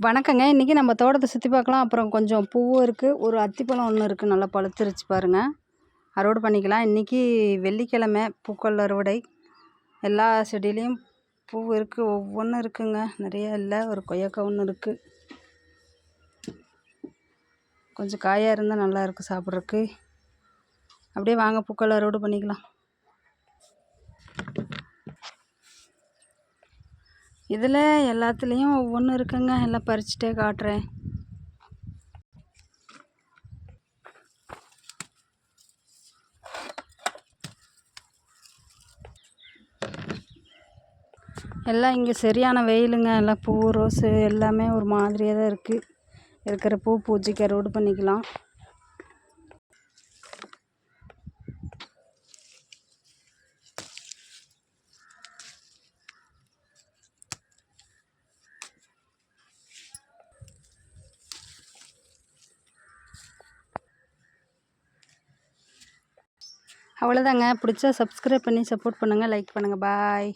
வணக்கங்க. இன்றைக்கி நம்ம தோட்டத்தை சுற்றி பார்க்கலாம். அப்புறம் கொஞ்சம் பூவும் இருக்குது. ஒரு அத்திப்பழம் ஒன்று இருக்குது, நல்லா பழுத்துருச்சு பாருங்கள். அறுவடை பண்ணிக்கலாம். இன்றைக்கி வெள்ளிக்கிழமை, பூக்கள் அறுவடை. எல்லா செடியிலையும் பூ இருக்குது, ஒவ்வொன்றும் இருக்குங்க. நிறைய இல்லை, ஒரு கொய்யாக்காய் ஒன்று இருக்குது. கொஞ்சம் காயாக இருந்தால் நல்லா இருக்குது சாப்பிட்றதுக்கு. அப்படியே வாங்க பூக்கள் அறுவடை பண்ணிக்கலாம். இதில் எல்லாத்துலேயும் ஒவ்வொன்றும் இருக்குங்க. எல்லாம் பறிச்சுட்டே காட்டுறேன். எல்லாம் இங்கே சரியான வெயிலுங்க. எல்லாம் பூ, ரோஸு எல்லாமே ஒரு மாதிரியாக தான் இருக்குது. இருக்கிற பூ பூஜைக்கு அறுவடை பண்ணிக்கலாம். அவ்வளோதாங்க. பிடிச்சா சப்ஸ்கிரைப் பண்ணி சப்போர்ட் பண்ணுங்கள், லைக் பண்ணுங்கள். பாய்.